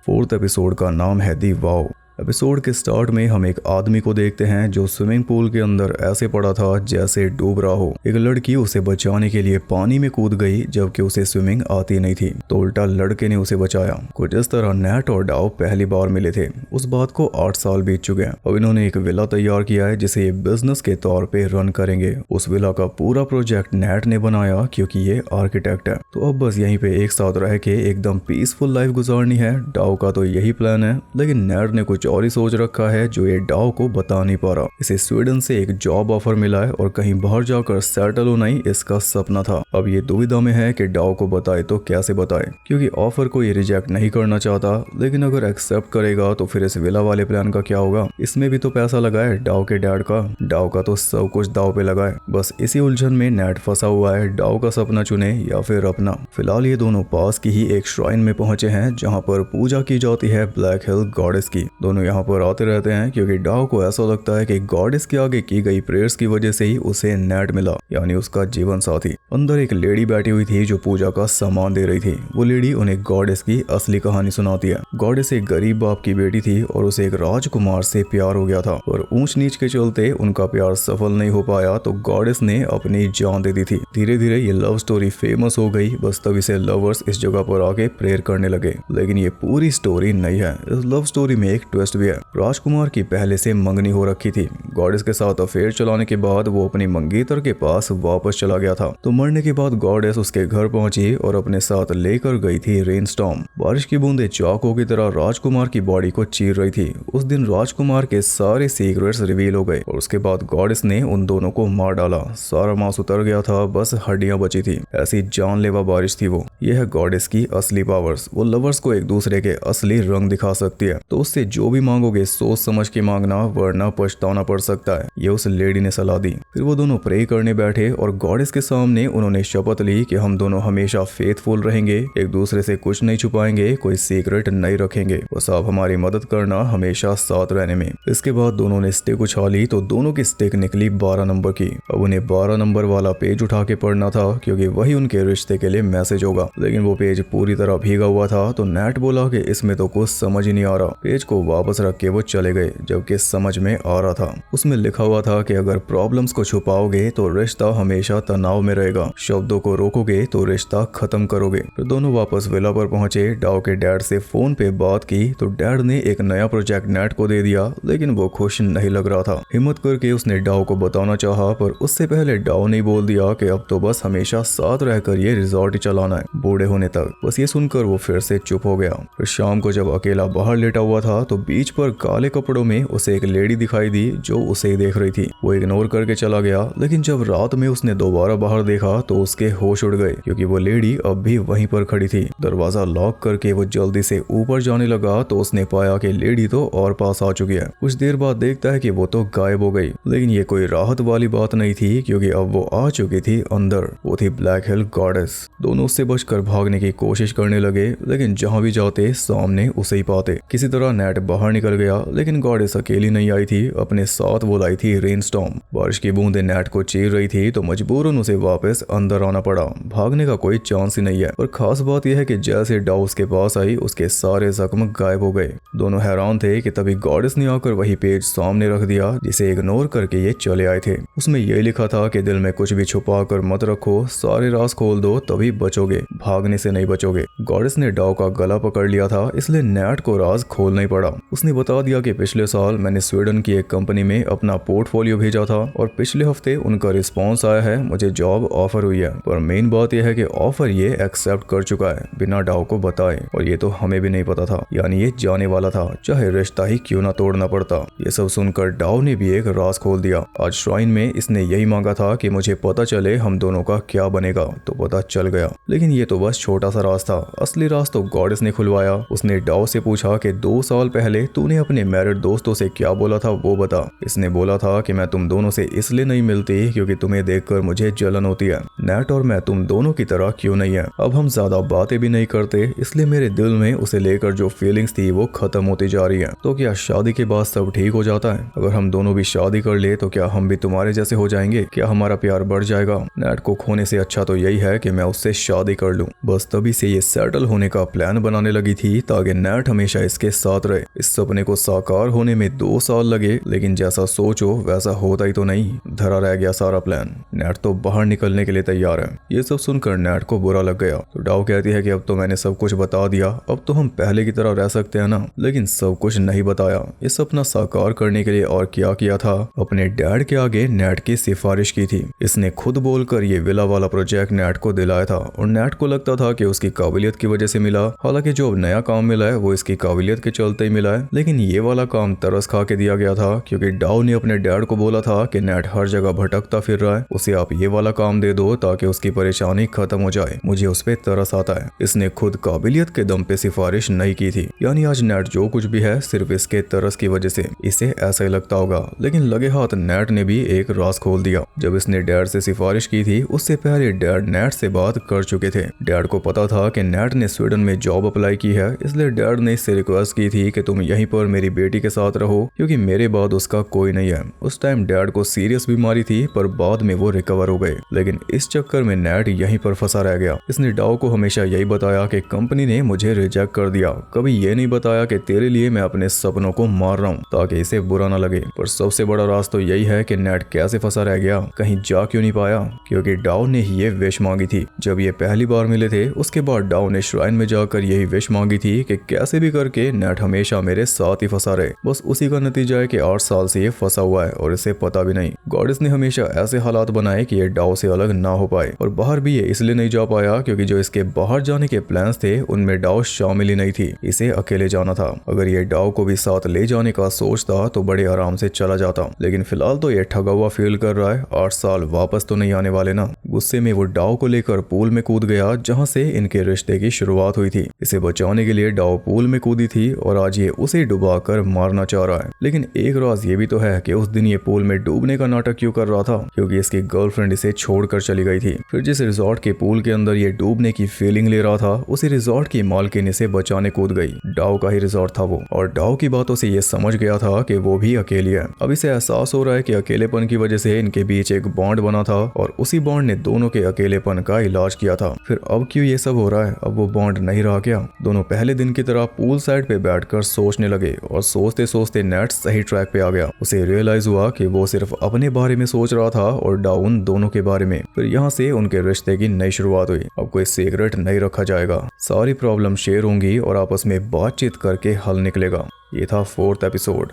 4th एपिसोड का नाम है दी वाओ। एपिसोड के स्टार्ट में हम एक आदमी को देखते हैं जो स्विमिंग पूल के अंदर ऐसे पड़ा था जैसे डूब रहा हो। एक लड़की उसे बचाने के लिए पानी में कूद गई, जबकि उसे स्विमिंग आती नहीं थी, तो उल्टा लड़के ने उसे बचाया। कुछ इस तरह नेट और डाव पहली बार मिले थे। उस बात को 8 साल बीत चुके हैं। अब इन्होंने एक विला तैयार किया है जिसे ये बिजनेस के तौर पे रन करेंगे। उस विला का पूरा प्रोजेक्ट नेट ने बनाया, क्योंकि ये आर्किटेक्ट है। तो अब बस यहीं पे एक साथ रह के एकदम पीसफुल लाइफ गुजारनी है। डाव का तो यही प्लान है, लेकिन नेट ने कुछ और ही सोच रखा है जो ये डाव को बता नहीं पा रहा। इसे स्वीडन से एक जॉब ऑफर मिला है और कहीं बाहर जाकर सेटल होना ही इसका सपना था। अब ये दुविधा में है कि डाव को बताए तो कैसे बताए, क्योंकि ऑफर को ये रिजेक्ट नहीं करना चाहता, लेकिन अगर एक्सेप्ट करेगा तो फिर इस विला वाले प्लान का क्या होगा? इसमें भी तो पैसा लगा है डाव के डैड का। डाव का तो सब कुछ दाव पे लगा है। बस इसी उलझन में नेट फंसा हुआ है, डाव का सपना चुने या फिर अपना। फिलहाल ये दोनों पास की ही एक श्राइन में पहुंचे हैं जहाँ पर पूजा की जाती है ब्लैक हिल गॉडेस की। दोनों यहाँ पर आते रहते हैं क्योंकि डाव को ऐसा लगता है कि गॉडेस के आगे की गई प्रेयर्स की वजह से ही उसे नेट मिला, यानी उसका जीवन साथी। अंदर एक लेडी बैठी हुई थी जो पूजा का सामान दे रही थी। वो लेडी उन्हें गॉडेस की असली कहानी सुनाती है। गॉडेस एक गरीब बाप की बेटी थी और उसे एक राजकुमार से प्यार हो गया था, और ऊंच नीच के चलते उनका प्यार सफल नहीं हो पाया, तो गॉडेस ने अपनी जान दे दी थी। धीरे धीरे ये लव स्टोरी फेमस हो गई। बस तभी से लवर्स इस जगह पर आके प्रेयर करने लगे। लेकिन ये पूरी स्टोरी नहीं है। इस लव स्टोरी में एक ट्विस्ट भी है। राजकुमार की पहले से मंगनी हो रखी थी। गॉडेस के साथ अफेयर चलाने के बाद वो अपनी मंगेतर के पास वापस चला गया था। तो मरने के बाद गॉडेस उसके घर पहुंची और अपने साथ लेकर गई थी रेनस्टॉर्म। बारिश की बूंदें चाकू की तरह राजकुमार की बॉडी को चीर रही थी। उस दिन राजकुमार के सारे सीक्रेट्स रिवील हो गए और उसके बाद गॉडेस ने उन दोनों को मार डाला। सारा मांस उतर गया था, बस हड्डियां बची थी। ऐसी जानलेवा बारिश थी वो। यह है गॉडेस की असली पावर्स। वो लवर्स को एक दूसरे के असली रंग दिखा सकती है। तो उससे जो भी मांगोगे सोच समझ के मांगना, वरना पछताना पड़ सकता है। ये उस लेडी ने सलाह दी। फिर वो दोनों प्रे करने बैठे और गॉडेस के सामने उन्होंने शपथ ली कि हम दोनों हमेशा फेथफुल रहेंगे, एक दूसरे से कुछ नहीं छुपाएंगे, कोई सीक्रेट नहीं रखेंगे, बस आप हमारी मदद करना हमेशा साथ रहने में। इसके बाद दोनों ने स्टिक उछाली तो दोनों की स्टिक निकली 12 नंबर की। अब उन्हें 12 नंबर वाला पेज उठा के पढ़ना था, क्योंकि वही उनके रिश्ते के लिए मैसेज होगा। लेकिन वो पेज पूरी तरह भीगा हुआ था, तो नेट बोला कि इसमें तो कुछ समझ ही नहीं आ रहा। पेज को वापस रख के वो चले गए, जबकि समझ में आ रहा था। उसमें लिखा हुआ था कि अगर प्रॉब्लम्स को छुपाओगे तो रिश्ता हमेशा तनाव में रहेगा, शब्दों को रोकोगे तो रिश्ता खत्म करोगे। तो दोनों वापस विला पर पहुंचे। डाव के डैड से फोन पे बात की तो डैड ने एक नया प्रोजेक्ट नेट को दे दिया, लेकिन वो खुश नहीं लग रहा था। हिम्मत करके उसने डाव को बताना चाहा, पर उससे पहले डाव ने बोल दिया कि अब तो बस हमेशा साथ रहकर ये रिजॉर्ट ही चलाना है। बूढ़े होने तक। बस ये सुनकर वो फिर से चुप हो गया। फिर शाम को जब अकेला बाहर लेटा हुआ था तो बीच पर काले कपड़ों में उसे एक लेडी दिखाई दी जो उसे ही देख रही थी। वो इग्नोर करके चला गया, लेकिन जब रात में उसने दोबारा बाहर देखा तो उसके होश उड़ गए क्योंकि वो लेडी अब भी वहीं पर खड़ी थी। दरवाजा लॉक करके वो जल्दी से ऊपर जाने लगा तो उसने पाया कि लेडी तो और पास आ चुकी है। कुछ देर बाद देखता है कि वो तो गायब हो गई, लेकिन ये कोई राहत वाली बात नहीं थी क्योंकि अब वो आ चुकी थी अंदर। वो थी ब्लैक हिल गॉडेस। दोनों उससे बचकर भागने की कोशिश करने लगे, लेकिन जहां भी जाते सामने उसे ही पाते। किसी तरह नेट बाहर निकल गया, लेकिन गॉडेस अकेली नहीं आई थी, अपने साथ वो लाई थी रेनस्टॉर्म। बारिश की बूंदें नेट को चीर रही थी तो मजबूरन उसे वापस अंदर आना पड़ा। भागने का कोई चांस ही नहीं है। और खास बात यह है कि जैसे डाउ उसके पास आई उसके सारे जख्म गायब हो गए। दोनों हैरान थे कि तभी गॉडेस ने आकर वही पेज सामने रख दिया जिसे इग्नोर करके ये चले आए थे। उसमें यही लिखा था कि दिल में कुछ भी छुपा कर मत रखो, सारे राज खोल दो तभी बचोगे, भागने से नहीं बचोगे। गॉडेस ने डाउ का गला पकड़ लिया था, इसलिए नेट को राज खोलना ही पड़ा। उसने बता दिया कि पिछले साल मैंने स्वीडन की एक कंपनी में अपना पोर्टफोलियो भेजा था और पिछले हफ्ते उनका रिस्पॉन्स आया है, मुझे जॉब ऑफर हुई है। पर मेन बात यह है कि ऑफर ये एक्सेप्ट कर चुका है बिना डाउ को बताए, और ये तो हमें भी नहीं पता था। यानी ये जाने वाला था, चाहे रिश्ता ही क्यों ना तोड़ना पड़ता। ये सब सुनकर डाउ ने भी एक राज खोल दिया। आज श्राइन में इसने यही मांगा था कि मुझे पता चले हम दोनों का क्या बनेगा, तो पता चल गया। लेकिन ये तो बस छोटा सा राज था, असली राज तो गॉडेस ने खुलवाया। उसने डाउ से पूछा कि 2 साल पहले तूने अपने मैरिड दोस्तों से क्या बोला था वो बता। इसने बोला था कि मैं तुम दोनों से इसलिए नहीं मिलती क्योंकि तुम्हें देखकर मुझे जलन होती है। नेट और मैं तुम दोनों की तरह क्यों नहीं है। अब हम ज्यादा बातें भी नहीं करते, इसलिए मेरे दिल में उसे लेकर जो फीलिंग्स थी वो खत्म होती जा रही है। तो क्या शादी के बाद सब ठीक हो जाता है? अगर हम दोनों भी शादी कर ले तो क्या हम भी तुम्हारे जैसे हो जाएंगे? क्या हमारा प्यार बढ़ जाएगा? नेट को खोने से अच्छा तो यही है कि मैं उससे शादी कर लूं। बस तभी से ये सेटल होने का प्लान बनाने लगी थी ताकि नेट हमेशा इसके साथ रहे। इस सपने को साकार होने में 2 साल लगे, लेकिन जैसा सोचो वैसा होता ही तो नहीं। धरा रह गया सारा प्लान। नेट तो बाहर निकलने के लिए तैयार है। ये सब सुनकर नेट को बुरा लग गया। तो डाउ कहती है कि अब तो मैंने सब कुछ बता दिया, अब तो हम पहले की तरह रह सकते हैं ना। लेकिन सब कुछ नहीं बताया। इस सपना साकार करने के लिए और क्या किया था, अपने डैड के आगे नेट की सिफारिश की थी। इसने खुद बोलकर ये विला वाला प्रोजेक्ट नेट को दिलाया था और नेट को लगता था कि उसकी काबिलियत की वजह से मिला। हालांकि जो अब नया काम मिला है वो इसकी काबिलियत के चलते ही मिला है, लेकिन ये वाला काम तरस खा के दिया गया था क्योंकि डाउ ने अपने डैड को बोला था कि नेट हर जगह भटकता फिर रहा है, उसे आप ये वाला काम दे दो ताकि उसकी परेशानी खत्म हो जाए। मुझे उस पे तरस आता है। इसने खुद काबिलियत के दम पे सिफारिश नहीं की थी। यानी आज नेट जो कुछ भी है सिर्फ इसके तरस की वजह से। इसे ऐसा ही लगता होगा, लेकिन लगे हाथ नेट ने भी एक राज खोल दिया। जब इसने डैड से सिफारिश की थी उससे पहले डैड नेट से बात कर चुके थे। डैड को पता था कि नेट ने स्वीडन में जॉब अप्लाई की है, इसलिए डैड ने इससे रिक्वेस्ट की थी कि तुम यहीं पर मेरी बेटी के साथ रहो क्योंकि मेरे बाद उसका कोई नहीं है। उस टाइम डैड को सीरियस बीमारी थी पर बाद में वो रिकवर हो गए, लेकिन इस चक्कर में नेट यहीं पर फंसा रह गया। इसने डाउ को हमेशा यही बताया कि कंपनी ने मुझे रिजेक्ट कर दिया, कभी ये नहीं बताया कि तेरे लिए मैं अपने सपनों को मार रहा हूँ ताकि इसे बुरा ना लगे। पर सबसे बड़ा राज तो यही है कि नेट कैसे फंसा रह गया, कहीं जा क्यों नहीं पाया, क्योंकि डाउ ने ही ये विश मांगी थी। जब ये पहली बार मिले थे उसके बाद डाउ ने श्राइन में जाकर यही विश मांगी थी कि कैसे भी करके नेट हमेशा मेरे साथ ही फंसा रहे। बस उसी का नतीजा है कि 8 साल से ये फंसा हुआ है और इसे पता भी नहीं। गॉडेस ने हमेशा ऐसे हालात बनाए कि ये डाउ से अलग ना हो पाए, और बाहर भी ये इसलिए नहीं जा पाया क्योंकि जो इसके बाहर जाने के प्लान्स थे उनमें डाउ शामिल ही नहीं थी। इसे अकेले जाना था। अगर ये डाउ को भी साथ ले जाने का सोचता तो बड़े आराम से चला जाता, लेकिन फिलहाल तो ये ठगा हुआ फील कर रहा है। 8 साल वापस तो नहीं आने वाले ना। गुस्से में वो डाउ को लेकर पूल में कूद गया जहाँ से इनके रिश्ते की शुरुआत हुई थी। इसे बचाने के लिए डाउ पूल में कूदी थी और आज ये उसे डुबाकर मारना चाह रहा है। लेकिन एक राज ये भी तो है कि उस दिन ये पूल में डूबने का नाटक क्यों कर रहा था, क्योंकि इसकी गर्लफ्रेंड इसे छोड़कर चली गई थी। फिर जिस रिजॉर्ट के पूल के अंदर ये डूबने की फीलिंग ले रहा था उसी रिजॉर्ट की मालकिन इसे बचाने कूद गई। डाउ का ही रिजॉर्ट था वो, और डाउ की बातों से ये समझ गया था कि वो भी अकेली है। अब इसे एहसास हो रहा है कि अकेलेपन की वजह से इनके बीच एक बॉन्ड बना था और उसी बॉन्ड ने दोनों के अकेलेपन का इलाज किया था। फिर अब क्यों ये सब हो रहा है? अब वो बॉन्ड नहीं रहा क्या? दोनों पहले दिन की तरह पूल साइड पे बैठकर सोचने लगे और सोचते सोचते नेट सही ट्रैक पे आ गया। उसे रियलाइज हुआ कि वो सिर्फ अपने बारे में सोच रहा था और डाउन दोनों के बारे में। फिर यहाँ से उनके रिश्ते की नई शुरुआत हुई। अब कोई सीक्रेट नहीं रखा जाएगा, सारी प्रॉब्लम शेयर होंगी और आपस में बातचीत करके हल निकलेगा। ये था 4th एपिसोड।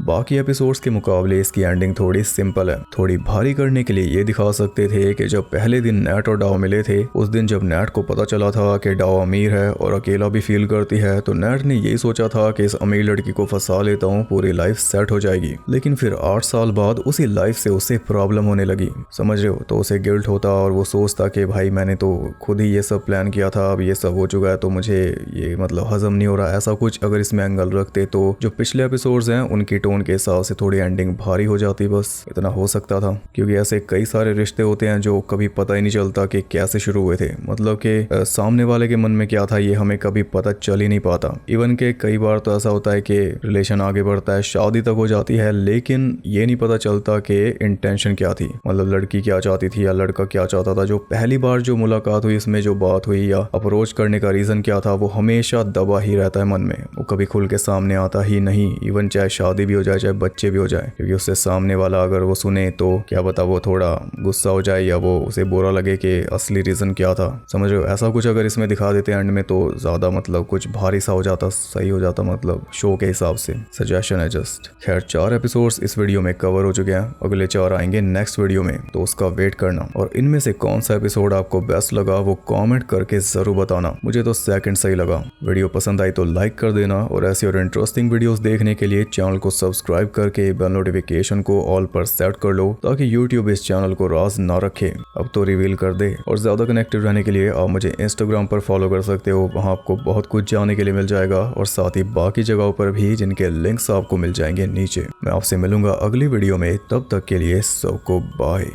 बाकी एपिसोड्स के मुकाबले इसकी एंडिंग थोड़ी सिंपल है। थोड़ी भारी करने के लिए ये दिखा सकते थे कि जब पहले दिन नेट और डाओ मिले थे, उस दिन जब नेट को पता चला था कि डाओ अमीर है और अकेला भी फील करती है, तो नेट ने यही सोचा था कि इस अमीर लड़की को फंसा लेता हूँ, पूरी लाइफ सेट हो जाएगी। लेकिन फिर 8 साल बाद उसी लाइफ से उसे प्रॉब्लम होने लगी, समझ रहे हो। तो उसे गिल्ट होता और वो सोचता कि भाई मैंने तो खुद ही ये सब प्लान किया था, अब ये सब हो चुका है तो मुझे ये मतलब हजम नहीं हो रहा। ऐसा कुछ अगर इसमें एंगल रखते तो जो पिछले एपिसोड्स हैं उनकी टोन के हिसाब से थोड़ी एंडिंग भारी हो जाती, बस इतना हो सकता था। क्योंकि ऐसे कई सारे रिश्ते होते हैं जो कभी पता ही नहीं चलता कि कैसे शुरू हुए थे, मतलब कि सामने वाले के मन में क्या था ये हमें कभी पता चल ही नहीं पाता। इवन के कई बार तो ऐसा होता है कि रिलेशन आगे बढ़ता है, शादी तक हो जाती है, लेकिन ये नहीं पता चलता कि इंटेंशन क्या थी, मतलब लड़की क्या चाहती थी या लड़का क्या चाहता था। जो पहली बार जो मुलाकात हुई, इसमें जो बात हुई या अप्रोच करने का रीजन क्या था, वो हमेशा दबा ही रहता है मन में, वो कभी खुल के सामने आता ही नहीं। इवन चाहे शादी भी हो जाए, चाहे बच्चे भी हो जाए, क्योंकि उससे सामने वाला अगर वो सुने तो क्या पता वो थोड़ा गुस्सा हो जाए या वो उसे बुरा लगे कि असली रीजन क्या था, समझ रहे हो। ऐसा कुछ अगर इसमें दिखा देते एंड में तो ज्यादा मतलब कुछ भारी सा हो जाता, सही हो जाता, मतलब शो के हिसाब से। सजेशन है जस्ट। खैर 4 एपिसोड्स इस वीडियो में कवर हो चुके हैं, अगले 4 आएंगे नेक्स्ट वीडियो में, तो उसका वेट करना। और इनमें से कौन सा एपिसोड आपको बेस्ट लगा वो कमेंट करके जरूर बताना। मुझे तो सेकंड सही लगा। वीडियो पसंद आई तो लाइक कर देना और ऐसी और इंटरेस्टिंग वीडियोस देखने के लिए चैनल को सब्सक्राइब करके बेल नोटिफिकेशन को ऑल पर सेट कर लो, ताकि यूट्यूब इस चैनल को राज ना रखे, अब तो रिवील कर दे। और ज्यादा कनेक्टेड रहने के लिए आप मुझे इंस्टाग्राम पर फॉलो कर सकते हो, वहां आपको बहुत कुछ जानने के लिए मिल जाएगा, और साथ ही बाकी जगहों पर भी जिनके लिंक्स आपको मिल जाएंगे नीचे। मैं आपसे मिलूंगा अगली वीडियो में, तब तक के लिए सबको बाय।